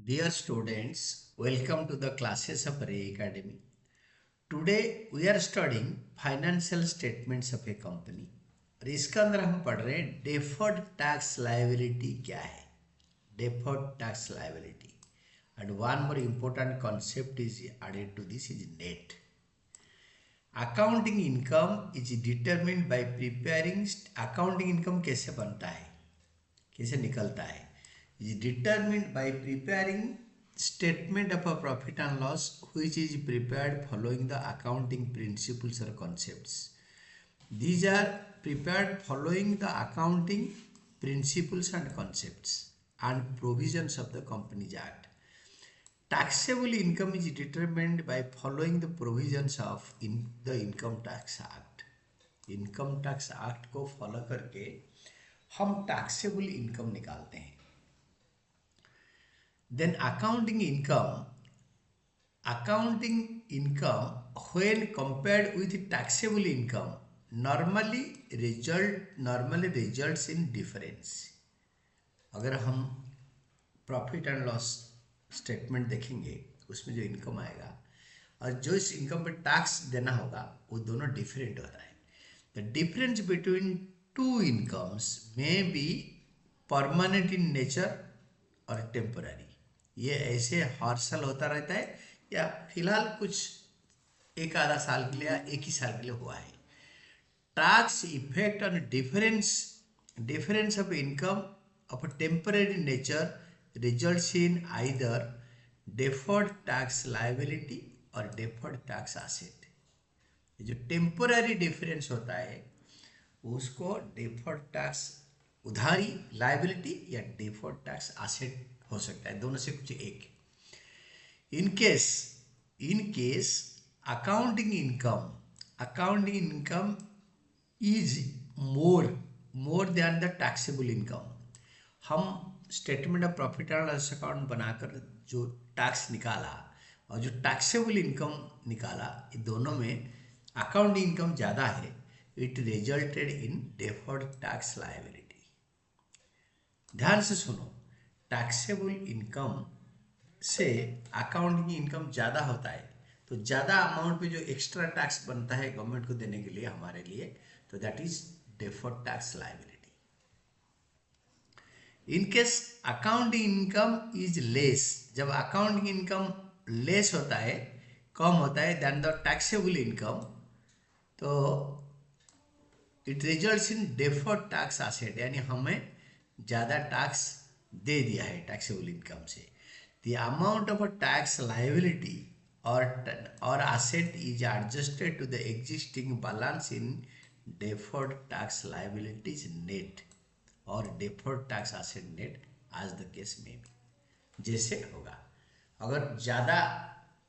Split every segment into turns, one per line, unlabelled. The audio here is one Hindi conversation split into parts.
Dear students, welcome to the classes of Ray Academy. Today we are studying financial statements of a company. और इसका अंदर हम पढ़ रहे हैं deferred tax liability क्या है. Deferred tax liability. And one more important concept is added to this is net. Accounting income is determined by preparing. Accounting income कैसे बनता है, कैसे निकलता है, is determined by preparing statement of a profit and loss which is prepared following the accounting principles or concepts. These are prepared following the accounting principles and concepts and provisions of the Companies Act. Taxable income is determined by following the provisions of the Income Tax Act. Income Tax Act को फॉलो करके हम टैक्सेबल इनकम निकालते हैं. Then accounting income when compared with taxable income normally results in difference. अगर हम प्रॉफिट एंड लॉस स्टेटमेंट देखेंगे उसमें जो इनकम आएगा और जो इस इनकम पर टैक्स देना होगा वो दोनों डिफरेंट होता है. The difference between two incomes may be permanent in nature और टेम्पररी. ये ऐसे हर साल होता रहता है या फिलहाल कुछ एक आधा साल के लिए या एक ही साल के लिए हुआ है. Tax effect on difference of income of temporary nature results in either deferred tax liability और डेफर्ड टैक्स एसेट. जो टेम्पररी डिफरेंस होता है उसको डेफर्ड टैक्स उधारी लायबिलिटी या डेफर्ड टैक्स एसेट हो सकता है, दोनों से कुछ एक. In case accounting income is more than the taxable income. हम statement of profit and loss account बनाकर जो टैक्स निकाला और जो टैक्सेबल इनकम निकाला, ये दोनों में अकाउंटिंग इनकम ज़्यादा है. It resulted in deferred tax liability. ध्यान से सुनो, टैक्सेबल इनकम से अकाउंटिंग इनकम ज़्यादा होता है तो ज़्यादा अमाउंट पे जो एक्स्ट्रा टैक्स बनता है गवर्नमेंट को देने के लिए हमारे लिए, तो that is deferred tax liability. In case accounting income is less, जब अकाउंटिंग इनकम लेस होता है, कम होता है देन द टैक्सेबल इनकम, तो it results in deferred tax asset, यानी हमें ज़्यादा टैक्स दे दिया है टैक्सेबल इनकम से. The amount of a tax liability और asset is adjusted to the existing balance in deferred tax liabilities net और deferred tax asset net as the case में भी. जैसे होगा, अगर ज़्यादा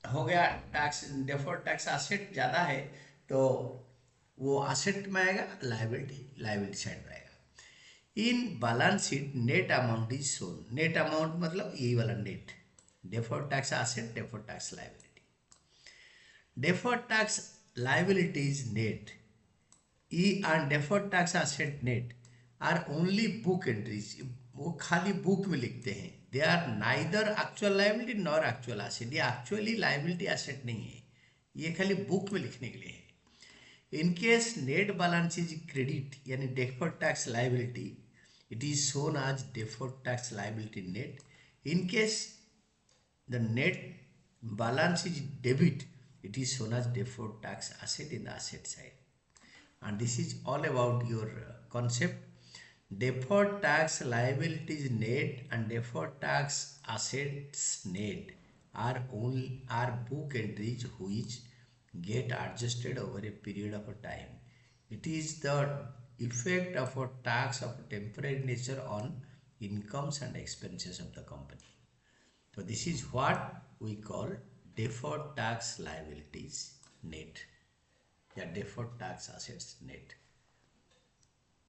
हो गया टैक्स, डेफर्ड टैक्स एसेट ज़्यादा है तो वो एसेट में आएगा, लायबिलिटी साइड में आएगा. In balance sheet net amount is shown. Net amount मतलब यही वाला net, deferred tax asset, deferred tax liability. Deferred tax liability is net and deferred tax asset net are only book entries. वो खाली बुक में लिखते हैं. They are neither actual liability nor actual asset. ये एक्चुअली लायबिलिटी एसेट नहीं है, ये खाली बुक में लिखने के लिए है. In case net balance is credit यानी deferred tax liability, it is shown as deferred tax liability net. In case the net balance is debit, it is shown as deferred tax asset in the asset side. And this is all about your concept. Deferred tax liabilities net and deferred tax assets net are book entries which get adjusted over a period of a time. It is the effect of a tax of temporary nature on incomes and expenses of the company. So this is what we call deferred tax liabilities net या deferred tax assets net.